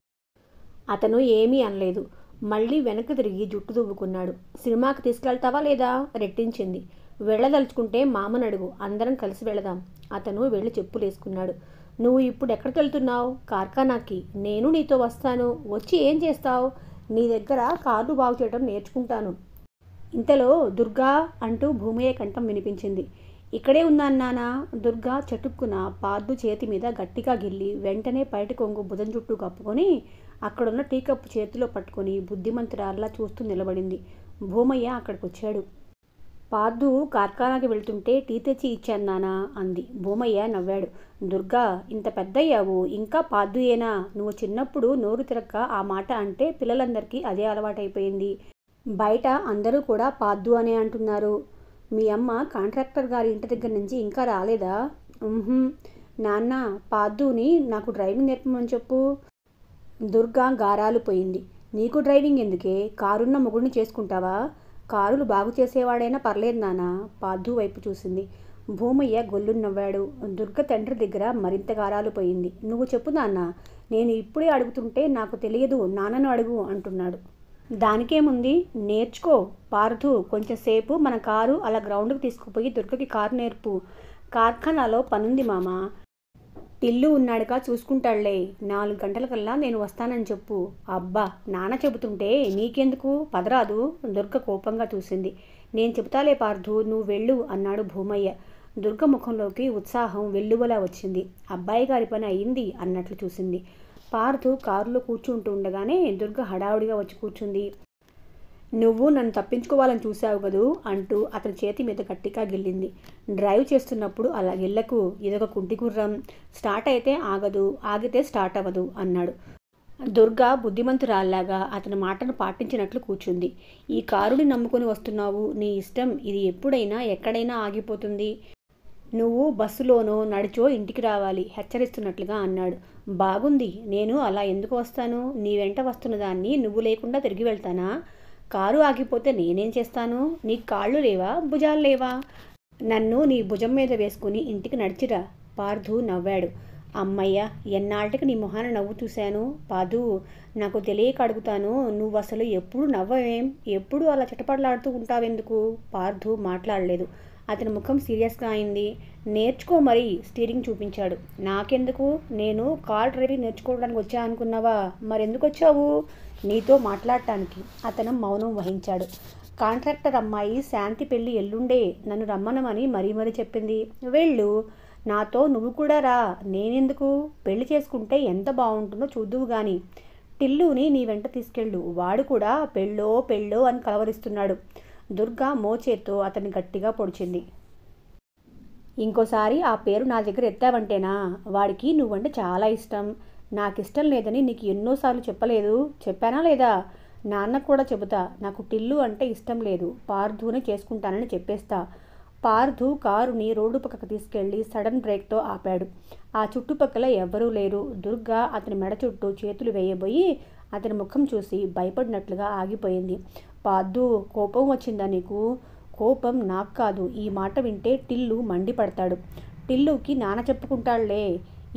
అతను ఏమీ అనలేదు. మళ్ళీ వెనక్కి తిరిగి జుట్టు దువ్వుకున్నాడు. సినిమాకి తీసుకెళ్తావా లేదా? రెట్టించింది. వెళ్ళదలుచుకుంటే మామని అడుగు, అందరం కలిసి వెళదాం. అతను వెళ్ళి చెప్పులు వేసుకున్నాడు. నువ్వు ఇప్పుడు ఎక్కడికి వెళ్తున్నావు? కార్ఖానాకి. నేను నీతో వస్తాను. వచ్చి ఏం చేస్తావు? నీ దగ్గర కార్లు బాగు చేయడం నేర్చుకుంటాను. ఇంతలో దుర్గా అంటూ భూమయ్య కంఠం వినిపించింది. ఇక్కడే ఉన్నాను నానా. దుర్గా చటుక్కున పార్థు చేతి మీద గట్టిగా గిల్లి వెంటనే బయట కొంగు భుజం చుట్టూ కప్పుకొని అక్కడున్న టీ కప్పు చేతిలో పట్టుకొని బుద్ధిమంతురాల్లా చూస్తూ నిలబడింది. భూమయ్య అక్కడికి వచ్చాడు. పార్థు కార్ఖానాకి వెళ్తుంటే టీ తెచ్చి ఇచ్చాను నానా అంది. భూమయ్య నవ్వాడు. దుర్గా, ఇంత పెద్దయ్యావు ఇంకా పార్థుయేనా? నువ్వు చిన్నప్పుడు నోరు తిరక్క ఆ మాట అంటే పిల్లలందరికీ అదే అలవాటైపోయింది. బయట అందరూ కూడా పార్థు అనే అంటున్నారు. మీ అమ్మ కాంట్రాక్టర్ గారి ఇంటి దగ్గర నుంచి ఇంకా రాలేదా? నాన్న, పార్థుని నాకు డ్రైవింగ్ నేర్పమని చెప్పు. దుర్గా గారాలు పోయింది. నీకు డ్రైవింగ్ ఎందుకే? కారున్న మొగుడిని చేసుకుంటావా? కారులు బాగు చేసేవాడైనా పర్లేదు నాన్న. పార్థు వైపు చూసింది. భూమయ్య గొల్లు నవ్వాడు. దుర్గ తండ్రి దగ్గర మరింత గారాలు పోయింది. నువ్వు చెప్పు నాన్న. నేను ఇప్పుడే అడుగుతుంటే నాకు తెలియదు, నాన్నను అడుగు అంటున్నాడు. దానికేముంది, నేర్చుకో. పార్థు, కొంచెం సేపు మన కారు అలా గ్రౌండ్కి తీసుకుపోయి దుర్గకి కారు నేర్పు. కార్ఖానాలో పనుంది మామ. టిల్లు ఉన్నాడుగా, చూసుకుంటాడులే. 4 గంటలకల్లా నేను వస్తానని చెప్పు. అబ్బా, నాన్న చెబుతుంటే నీకెందుకు? పదరాదు. దుర్గ కోపంగా చూసింది. నేను చెబుతాలే పార్థు, నువ్వు వెళ్ళు అన్నాడు భూమయ్య. దుర్గ ముఖంలోకి ఉత్సాహం వెల్లువలా వచ్చింది. అబ్బాయి గారి పని అయింది అన్నట్లు చూసింది. పార్థు కారులో కూర్చుంటూ ఉండగానే దుర్గ హడావుడిగా వచ్చి కూర్చుంది. నువ్వు నన్ను తప్పించుకోవాలని చూశావు కదూ అంటూ అతని చేతి మీద గట్టిగా గిల్లింది. డ్రైవ్ చేస్తున్నప్పుడు అలా గిల్లకు, ఇదొక కుంటి గుర్రం. స్టార్ట్ అయితే ఆగదు, ఆగితే స్టార్ట్ అవ్వదు అన్నాడు. దుర్గ బుద్ధిమంతురాల్లాగా అతని మాటను పాటించినట్లు కూర్చుంది. ఈ కారుని నమ్ముకొని వస్తున్నావు, నీ ఇష్టం. ఇది ఎప్పుడైనా ఎక్కడైనా ఆగిపోతుంది. నువ్వు బస్సులోనో నడిచో ఇంటికి రావాలి హెచ్చరిస్తున్నట్లుగా అన్నాడు. బాగుంది, నేను అలా ఎందుకు వస్తాను? నీ వెంట వస్తున్న దాన్ని నువ్వు లేకుండా తిరిగి వెళ్తానా? కారు ఆగిపోతే నేనేం చేస్తాను? నీకు కాళ్ళు లేవా, భుజాలు లేవా? నన్ను నీ భుజం మీద వేసుకుని ఇంటికి నడిచిరా. పార్థు నవ్వాడు. అమ్మయ్య, ఎన్నాళ్ళకి నీ మొహాన నవ్వు చూశాను. పాదు, నాకు తెలియక అడుగుతాను, నువ్వు అసలు ఎప్పుడు నవ్వవేం? ఎప్పుడు అలా చిటపటలాడుతూ ఉంటావెందుకు? పార్థు మాట్లాడలేదు. అతని ముఖం సీరియస్గా అయింది. నేర్చుకో మరి, స్టీరింగ్ చూపించాడు. నాకెందుకు? నేను కార్ డ్రైవింగ్ నేర్చుకోవడానికి వచ్చా అనుకున్నావా? మరెందుకు వచ్చావు? నీతో మాట్లాడటానికి. అతను మౌనం వహించాడు. కాంట్రాక్టర్ అమ్మాయి శాంతి పెళ్ళి ఎల్లుండే, నన్ను రమ్మనమని మరీ చెప్పింది. వెళ్ళు, నాతో నువ్వు కూడా రా. నేనెందుకు? పెళ్లి చేసుకుంటే ఎంత బాగుంటుందో చూద్దువు గాని. టిల్లుని నీ వెంట తీసుకెళ్ళు, వాడు కూడా పెళ్ళో పెళ్ళో అని కలవరిస్తున్నాడు. దుర్గా మోచేత్తో అతన్ని గట్టిగా పొడిచింది. ఇంకోసారి ఆ పేరు నా దగ్గర ఎత్తావంటేనా? వాడికి నువ్వంటే చాలా ఇష్టం. నాకిష్టం లేదని నీకు ఎన్నోసార్లు చెప్పలేదు? చెప్పానా లేదా? నాన్న కూడా చెబుతా. నాకు టిల్లు అంటే ఇష్టం లేదు, పార్థుని చేసుకుంటానని చెప్పేస్తా. పార్థు కారుని రోడ్డు పక్కకు తీసుకెళ్లి సడన్ బ్రేక్తో ఆపాడు. ఆ చుట్టుపక్కల ఎవ్వరూ లేరు. దుర్గా అతని మెడ చుట్టూ చేతులు వేయబోయి అతని ముఖం చూసి భయపడినట్లుగా ఆగిపోయింది. పార్థు, కోపం వచ్చిందా నీకు? కోపం నాకు కాదు. ఈ మాట వింటే టిల్లు మండిపడతాడు. టిల్లుకి నాన్న చెప్పుకుంటాడులే.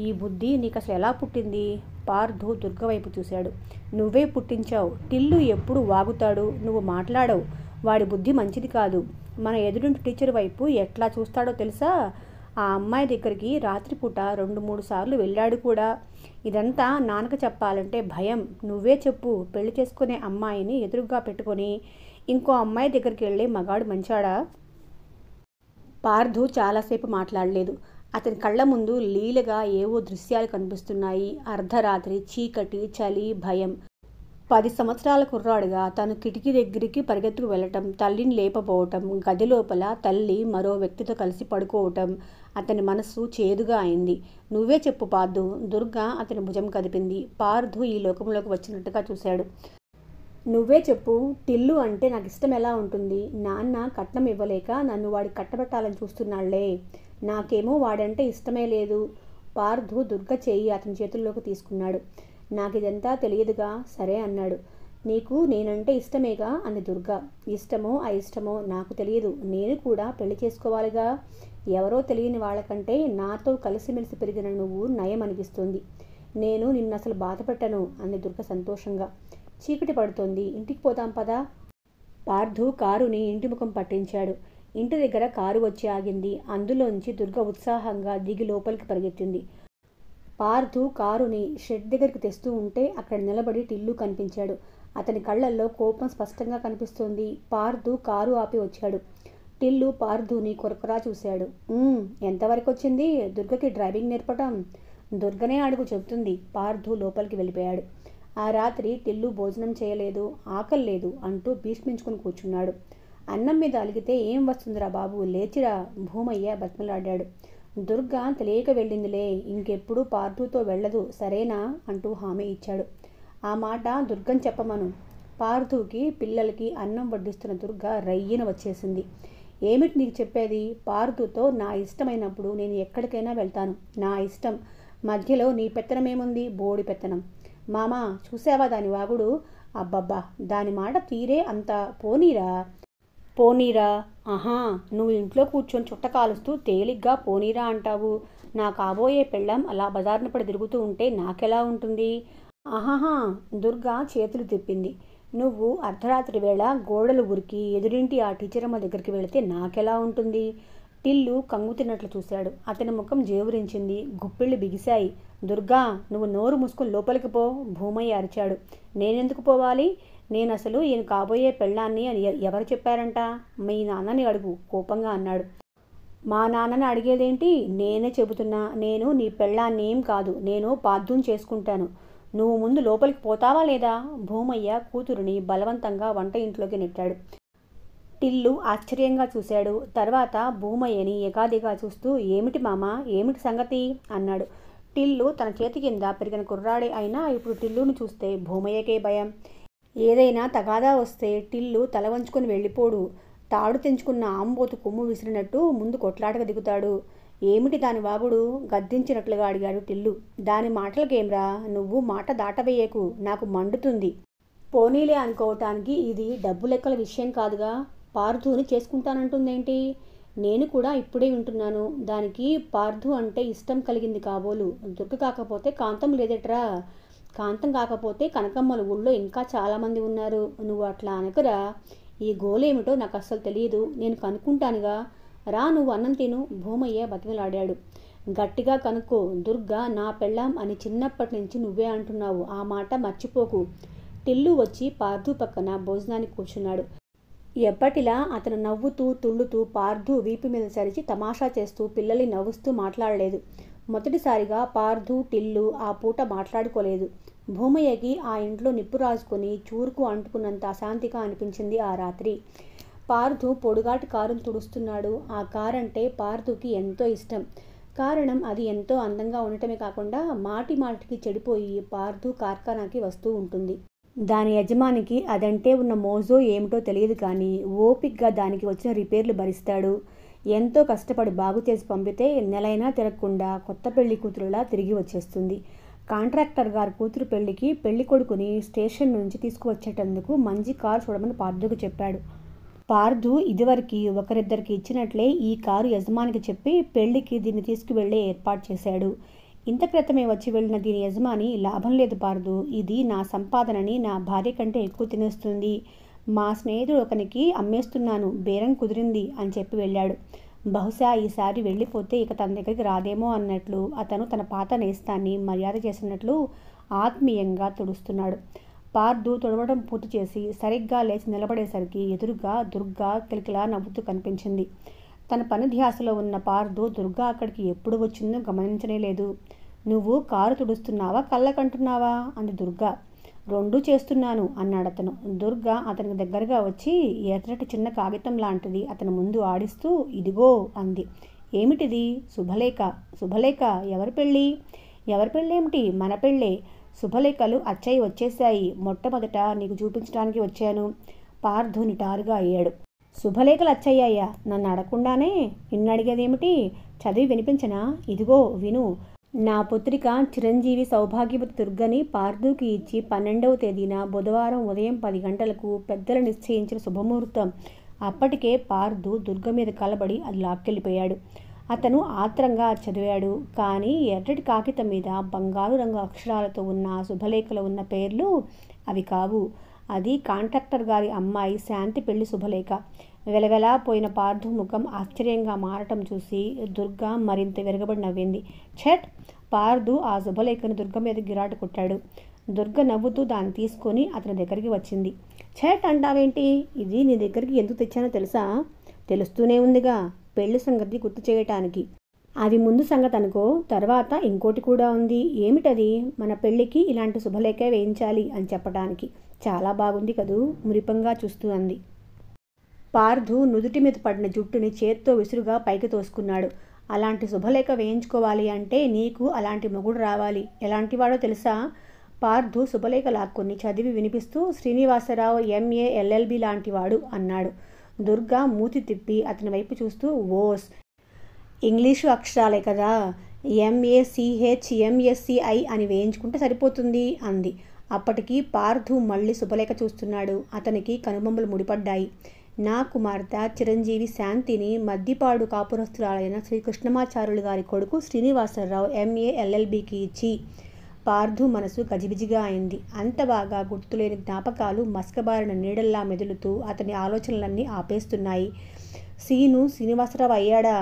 ఈ బుద్ధి నీకు అసలు ఎలా పుట్టింది? పార్థు దుర్గ వైపు చూశాడు. నువ్వే పుట్టించావు. టిల్లు ఎప్పుడు వాగుతాడు, నువ్వు మాట్లాడవు. వాడి బుద్ధి మంచిది కాదు. మన ఎదురింటి టీచర్ వైపు ఎట్లా చూస్తాడో తెలుసా? ఆ అమ్మాయి దగ్గరికి రాత్రిపూట 2-3 సార్లు వెళ్ళాడు కూడా. ఇదంతా నాన్నకు చెప్పాలంటే భయం. నువ్వే చెప్పు. పెళ్లి చేసుకునే అమ్మాయిని ఎదురుగా పెట్టుకొని ఇంకో అమ్మాయి దగ్గరికి వెళ్ళే మగాడు మంచాడా? పార్థు చాలాసేపు మాట్లాడలేదు. అతని కళ్ళ ముందు లీలగా ఏవో దృశ్యాలు కనిపిస్తున్నాయి. అర్ధరాత్రి, చీకటి, చలి, భయం. 10 సంవత్సరాల కుర్రాడుగా తను కిటికీ దగ్గరికి పరిగెత్తుకు వెళ్ళటం, తల్లిని లేపబోవటం, గది లోపల తల్లి మరో వ్యక్తితో కలిసి పడుకోవటం. అతని మనస్సు చేదుగా అయింది. నువ్వే చెప్పు పార్థు. దుర్గా అతని భుజం కదిపింది. పార్థు ఈ లోకంలోకి వచ్చినట్టుగా చూశాడు. నువ్వే చెప్పు. టిల్లు అంటే నాకు ఇష్టం ఎలా ఉంటుంది? నాన్న కట్నం ఇవ్వలేక నన్ను వాడికి కట్టబెట్టాలని చూస్తున్నాళ్లే. నాకేమో వాడంటే ఇష్టమే లేదు. పార్థు దుర్గ చేయి అతని చేతుల్లోకి తీసుకున్నాడు. నాకిదంతా తెలియదుగా. సరే అన్నాడు. నీకు నేనంటే ఇష్టమేగా అంది దుర్గ. ఇష్టమో అయిష్టమో నాకు తెలియదు. నేను కూడా పెళ్లి చేసుకోవాలిగా. ఎవరో తెలియని వాళ్ళకంటే నాతో కలిసిమెలిసి పెరిగిన నువ్వు నయం అనిపిస్తుంది. నేను నిన్నసలు బాధపెట్టను అంది దుర్గ సంతోషంగా. చీకటి పడుతోంది, ఇంటికి పోదాం పదా. పార్థు కారుని ఇంటి ముఖం పట్టించాడు. ఇంటి దగ్గర కారు వచ్చి ఆగింది. అందులోంచి దుర్గ ఉత్సాహంగా దిగి లోపలికి పరిగెత్తింది. పార్థు కారుని షెడ్ దగ్గరికి తెస్తూ ఉంటే అక్కడ నిలబడి టిల్లు కనిపించాడు. అతని కళ్ళల్లో కోపం స్పష్టంగా కనిపిస్తోంది. పార్థు కారు ఆపి వచ్చాడు. టిల్లు పార్థుని కొరకొరా చూశాడు. ఎంతవరకు వచ్చింది దుర్గకి డ్రైవింగ్ నేర్పటం? దుర్గనే అడుగు చెబుతుంది. పార్థు లోపలికి వెళ్ళిపోయాడు. ఆ రాత్రి టిల్లు భోజనం చేయలేదు, ఆకలి లేదు అంటూ భీష్మించుకుని కూర్చున్నాడు. అన్నం మీద అలిగితే ఏం వస్తుందిరా బాబు, లేచిరా, భూమయ్య బతిమలాడాడు. దుర్గా తెలియక వెళ్ళిందిలే, ఇంకెప్పుడు పార్థుతో వెళ్ళదు, సరేనా అంటూ హామీ ఇచ్చాడు. ఆ మాట దుర్గని చెప్పమను. పార్థుకి పిల్లలకి అన్నం వడ్డిస్తున్న దుర్గ రయ్యిన వచ్చేసింది. ఏమిటి నీకు చెప్పేది? పార్థుతో నా ఇష్టమైనప్పుడు నేను ఎక్కడికైనా వెళ్తాను, నా ఇష్టం. మధ్యలో నీ పెత్తనమేముంది? బోడి పెత్తనం. మామా, చూసావా దాని వాగుడు? అబ్బబ్బా, దాని మాట తీరే అంత. పోనీరా. ఆహా, నువ్వు ఇంట్లో కూర్చొని చుట్ట కాలుస్తూ తేలిగ్గా పోనీరా అంటావు. నా కాబోయే పెళ్ళాం అలా బజార్న పడి తిరుగుతూ ఉంటే నాకెలా ఉంటుంది? ఆహాహా, దుర్గా చేతులు తిప్పింది. నువ్వు అర్ధరాత్రి వేళ గోడలు ఉరికి ఎదురింటి ఆ టీచరమ్మ దగ్గరికి వెళితే నాకెలా ఉంటుంది? టిల్లు కంగు తిన్నట్లు చూశాడు. అతని ముఖం జేవురించింది. గుప్పిళ్ళు బిగిశాయి. దుర్గా, నువ్వు నోరు మూసుకొని లోపలికి పో, భూమయ్య అరిచాడు. నేనెందుకు పోవాలి? నేనసలు ఈయన కాబోయే పెళ్ళాన్ని అని ఎవరు చెప్పారంట? మీ నాన్నని అడుగు, కోపంగా అన్నాడు. మా నాన్నని అడిగేదేంటి? నేనే చెబుతున్నా. నేను నీ పెళ్ళాన్నేం కాదు, నేను పార్థుని చేసుకుంటాను. నువ్వు ముందు లోపలికి పోతావా లేదా? భూమయ్య కూతురుని బలవంతంగా వంట ఇంట్లోకి నెట్టాడు. టిల్లు ఆశ్చర్యంగా చూశాడు. తర్వాత భూమయ్యని ఎగాదిగా చూస్తూ, ఏమిటి మామా, ఏమిటి సంగతి అన్నాడు. టిల్లు తన చేతి కింద పెరిగిన కుర్రాడే అయినా ఇప్పుడు టిల్లును చూస్తే భూమయ్యకే భయం. ఏదైనా తగాదా వస్తే టిల్లు తల వంచుకొని వెళ్ళిపోడు. తాడు తెంచుకున్న ఆంబోతు కొమ్ము విసిరినట్టు ముందు కొట్లాటకు దిగుతాడు. ఏమిటి దాని వాగుడు? గద్దించినట్లుగా అడిగాడు టిల్లు. దాని మాటలకేమ్రా, నువ్వు మాట దాటవేయకు, నాకు మండుతుంది. పోనీలే అనుకోవటానికి ఇది డబ్బు లెక్కల విషయం కాదుగా. పార్థుని చేసుకుంటానంటుందేంటి? నేను కూడా ఇప్పుడే వింటున్నాను. దానికి పార్థు అంటే ఇష్టం కలిగింది కాబోలు. దుర్గ కాకపోతే కాంతం లేదట్రా. కాంతం కాకపోతే కనకమ్మల ఊళ్ళో ఇంకా చాలామంది ఉన్నారు. నువ్వు అట్లా అనకరా. ఈ గోలేమిటో నాకు అస్సలు తెలియదు. నేను కనుక్కుంటానుగా. రా నువ్వు అన్నం తిను, భూమయ్య బతిమలాడాడు. గట్టిగా కనుక్కో, దుర్గా నా పెళ్ళాం అని చిన్నప్పటి నుంచి నువ్వే అంటున్నావు, ఆ మాట మర్చిపోకు. టిల్లు వచ్చి పార్థు పక్కన భోజనానికి కూర్చున్నాడు. ఎప్పటిలా అతను నవ్వుతూ తుళ్ళుతూ పార్థు వీపు మీద సరిచి తమాషా చేస్తూ పిల్లల్ని నవ్వుస్తూ మాట్లాడలేదు. మొదటిసారిగా పార్థు టిల్లు ఆ పూట మాట్లాడుకోలేదు. భూమయ్యకి ఆ ఇంట్లో నిప్పు రాసుకొని చూరుకు అంటుకున్నంత అశాంతిగా అనిపించింది ఆ రాత్రి. పార్థు పొడుగాటి కారును తుడుస్తున్నాడు. ఆ కారు అంటే పార్థుకి ఎంతో ఇష్టం. కారణం అది ఎంతో అందంగా ఉండటమే కాకుండా మాటి మాటికి చెడిపోయి పార్థు కార్ఖానాకి వస్తూ ఉంటుంది. దాని యజమానికి అదంటే ఉన్న మోజో ఏమిటో తెలియదు కానీ ఓపిగ్గా దానికి వచ్చిన రిపేర్లు భరిస్తాడు. ఎంతో కష్టపడి బాగు చేసి పంపితే నెలైనా తిరగకుండా కొత్త పెళ్లి కూతురులా తిరిగి వచ్చేస్తుంది. కాంట్రాక్టర్ గారు కూతురు పెళ్లికి పెళ్లి కొడుకుని స్టేషన్ నుంచి తీసుకువచ్చేటందుకు మంచి కారు చూడమని పార్థుకు చెప్పాడు. పార్థు ఇదివరకు ఒకరిద్దరికి ఇచ్చినట్లే ఈ కారు యజమానికి చెప్పి పెళ్లికి దీన్ని తీసుకువెళ్లే ఏర్పాటు చేశాడు. ఇంత క్రితమే వచ్చి వెళ్ళిన దీని యజమాని, లాభం లేదు పార్థు, ఇది నా సంపాదనని నా భార్య కంటే ఎక్కువ తినేస్తుంది. మా స్నేహితుడు ఒకనికి అమ్మేస్తున్నాను, బేరం కుదిరింది అని చెప్పి వెళ్ళాడు. బహుశా ఈసారి వెళ్ళిపోతే ఇక తన దగ్గరికి రాదేమో అన్నట్లు అతను తన పాత నేస్తాన్ని మర్యాద చేసినట్లు ఆత్మీయంగా తుడుస్తున్నాడు. పార్థు తుడవడం పూర్తి చేసి సరిగ్గా లేచి నిలబడేసరికి ఎదురుగా దుర్గా కిలకిలా నవ్వుతూ కనిపించింది. తన పని ధ్యాసలో ఉన్న పార్థు దుర్గా అక్కడికి ఎప్పుడు వచ్చిందో గమనించనే లేదు. నువ్వు కారు తుడుస్తున్నావా, కళ్ళకంటున్నావా అంది దుర్గా. రెండూ చేస్తున్నాను అన్నాడు అతను. దుర్గా అతనికి దగ్గరగా వచ్చి ఎర్రటి చిన్న కాగితం లాంటిది అతని ముందు ఆడిస్తూ ఇదిగో అంది. ఏమిటిది? శుభలేఖ. శుభలేఖ? ఎవరి పెళ్ళి? ఎవరి పెళ్ళేమిటి? మన పెళ్ళే. శుభలేఖలు అచ్చయ్య వచ్చేశాయి. మొట్టమొదట నీకు చూపించడానికి వచ్చాను. పార్థు నిటారుగా అయ్యాడు. శుభలేఖలు అచ్చయ్యాయా? నన్ను అడగకుండానే? నిన్ను అడిగేదేమిటి? చదివి వినిపించనా? ఇదిగో విను. నా పుత్రిక చిరంజీవి సౌభాగ్యవతి దుర్గని పార్థుకి ఇచ్చి 12వ తేదీన బుధవారం ఉదయం 10 గంటలకు పెద్దలు నిశ్చయించిన శుభముహూర్తం. అప్పటికే పార్థు దుర్గ మీద కలబడి అది లాక్కెళ్ళిపోయాడు. అతను ఆత్రంగా చదివాడు. కానీ ఎర్రటి కాగితం మీద బంగారు రంగు అక్షరాలతో ఉన్న శుభలేఖలో ఉన్న పేర్లు అవి కావు. అది కాంట్రాక్టర్ గారి అమ్మాయి శాంతి పెళ్లి శుభలేఖ. వెలవెలా పోయిన పార్థు ముఖం ఆశ్చర్యంగా మారటం చూసి దుర్గా మరింత విరగబడి నవ్వింది. ఛట్! పార్థు ఆ శుభలేఖను దుర్గ మీద గిరాటు కొట్టాడు. దుర్గ నవ్వుతూ దాన్ని తీసుకొని అతని దగ్గరికి వచ్చింది. ఛట్ అంటావేంటి? ఇది నీ దగ్గరికి ఎందుకు తెచ్చానో తెలుసా? తెలుస్తూనే ఉందిగా, పెళ్లి సంగతి గుర్తు చేయటానికి. అది ముందు సంగతి అనుకో, తర్వాత ఇంకోటి కూడా ఉంది. ఏమిటది? మన పెళ్లికి ఇలాంటి శుభలేఖ వేయించాలి అని చెప్పడానికి. చాలా బాగుంది కదూ? మురిపంగా చూస్తూ అంది. పార్థు నుదుటి మీద పడిన జుట్టుని చేత్తో విసురుగా పైకి తోసుకున్నాడు. అలాంటి శుభలేఖ వేయించుకోవాలి అంటే నీకు అలాంటి మొగుడు రావాలి. ఎలాంటివాడో తెలుసా? పార్థు శుభలేఖ లాక్కొని చదివి వినిపిస్తూ శ్రీనివాసరావు MA LLB లాంటివాడు అన్నాడు. దుర్గా మూతి తిప్పి అతని వైపు చూస్తూ ఓస్, ఇంగ్లీషు అక్షరాలే కదా, MACHMSCI అని వేయించుకుంటే సరిపోతుంది అంది. అప్పటికి పార్థు మళ్ళీ శుభలేఖ చూస్తున్నాడు. అతనికి కనుబొమ్మలు ముడిపడ్డాయి. నా కుమార్తె చిరంజీవి శాంతిని మద్దిపాడు కాపురస్తురాలైన శ్రీ కృష్ణమాచార్యులు గారి కొడుకు శ్రీనివాసరావు MA LLBకి ఇచ్చి. పార్థు మనసు గజిబిజిగా అయింది. అంత బాగా గుర్తులేని జ్ఞాపకాలు మసకబారిన నీడల్లా మెదులుతూ అతని ఆలోచనలన్నీ ఆపేస్తున్నాయి. శ్రీనివాసరావు అయ్యాడా?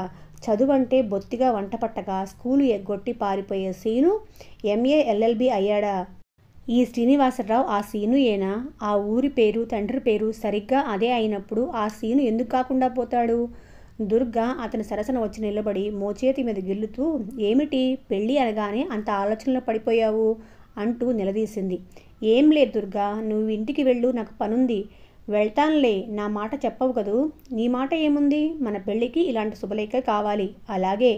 చదువంటే బొత్తిగా వంటపట్టక స్కూలు ఎగ్గొట్టి పారిపోయే శ్రీను MA LLB అయ్యాడా? ఈ శ్రీనివాసరావు ఆ శ్రీను ఏనా? ఆ ఊరి పేరు తండ్రి పేరు సరిగ్గా అదే అయినప్పుడు ఆ శ్రీను ఎందుకు కాకుండా పోతాడు? దుర్గా అతని సరసన వచ్చి నిలబడి మోచేతి మీద గిల్లుతూ ఏమిటి పెళ్ళి అనగానే అంత ఆలోచనలో పడిపోయావు అంటూ నిలదీసింది. ఏం లేదు దుర్గా, నువ్వు ఇంటికి వెళ్ళు, నాకు పనుంది. వెళ్తానులే, నా మాట చెప్పవు కదూ. నీ మాట ఏముంది? మన పెళ్ళికి ఇలాంటి శుభలేఖ కావాలి. అలాగే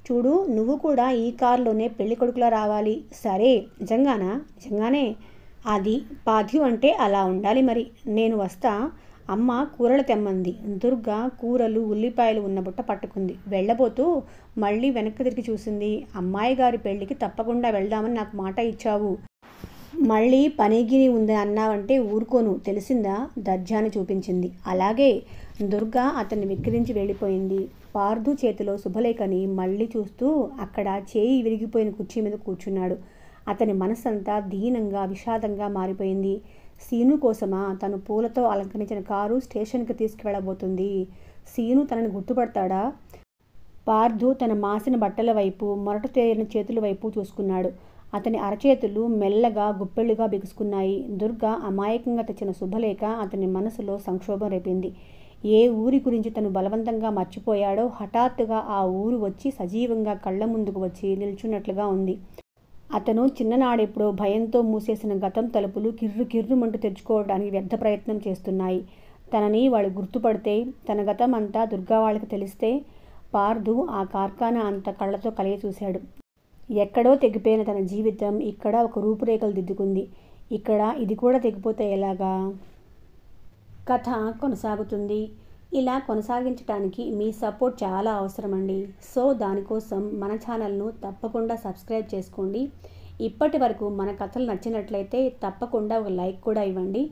చూడు, నువ్వు కూడా ఈ కారులోనే పెళ్లి కొడుకులా రావాలి. సరే? నిజంగానా? నిజంగానే. అది పార్థు అంటే అలా ఉండాలి మరి. నేను వస్తా. అమ్మ కూరలు తెమ్మంది. దుర్గా కూరలు ఉల్లిపాయలు ఉన్న బుట్ట పట్టుకుంది. వెళ్ళబోతూ మళ్ళీ వెనక్కి తిరిగి చూసింది. అమ్మాయి గారి పెళ్లికి తప్పకుండా వెళ్దామని నాకు మాట ఇచ్చావు. మళ్ళీ పనిగిని ఉందని అన్నావంటే ఊరుకోను, తెలిసిందా? దర్జాని చూపించింది. అలాగే. దుర్గా అతన్ని విక్రించి వెళ్ళిపోయింది. పార్థు చేతిలో శుభలేఖని మళ్ళీ చూస్తూ అక్కడ చేయి విరిగిపోయిన కుర్చీ మీద కూర్చున్నాడు. అతని మనస్సంతా దీనంగా విషాదంగా మారిపోయింది. సీను కోసమా తను పూలతో అలంకరించిన కారు స్టేషన్కి తీసుకువెళ్ళబోతుంది. సీను తనని గుర్తుపడతాడా? పార్థు తన మాసిన బట్టల వైపు, మొరట తేలిన చేతుల వైపు చూసుకున్నాడు. అతని అరచేతులు మెల్లగా గుప్పెళ్ళుగా బిగుసుకున్నాయి. దుర్గ అమాయకంగా తెచ్చిన శుభలేఖ అతని మనసులో సంక్షోభం రేపింది. ఏ ఊరి గురించి తను బలవంతంగా మర్చిపోయాడో హఠాత్తుగా ఆ ఊరు వచ్చి సజీవంగా కళ్ళ ముందుకు వచ్చి నిల్చున్నట్లుగా ఉంది. అతను చిన్ననాడెప్పుడో భయంతో మూసేసిన గతం తలుపులు కిర్రు కిర్రుమంటూ తెరుచుకోవడానికి వ్యర్థ ప్రయత్నం చేస్తున్నాయి. తనని వాళ్ళు గుర్తుపడితే, తన గతం అంతా దుర్గా వాళ్ళకి తెలిస్తే? పార్థు ఆ కార్ఖానా అంతా కళ్ళతో కలిగి చూశాడు. ఎక్కడో తెగిపోయిన తన జీవితం ఇక్కడ ఒక రూపురేఖలు దిద్దుకుంది. ఇక్కడ ఇది కూడా తెగిపోతే ఎలాగా? కథ కొనసాగుతుంది. ఇలా కొనసాగించడానికి మీ సపోర్ట్ చాలా అవసరమండి. సో దానికోసం మన ఛానల్ను తప్పకుండా సబ్స్క్రైబ్ చేసుకోండి. ఇప్పటి వరకు మన కథలు నచ్చినట్లయితే తప్పకుండా ఒక లైక్ కూడా ఇవ్వండి.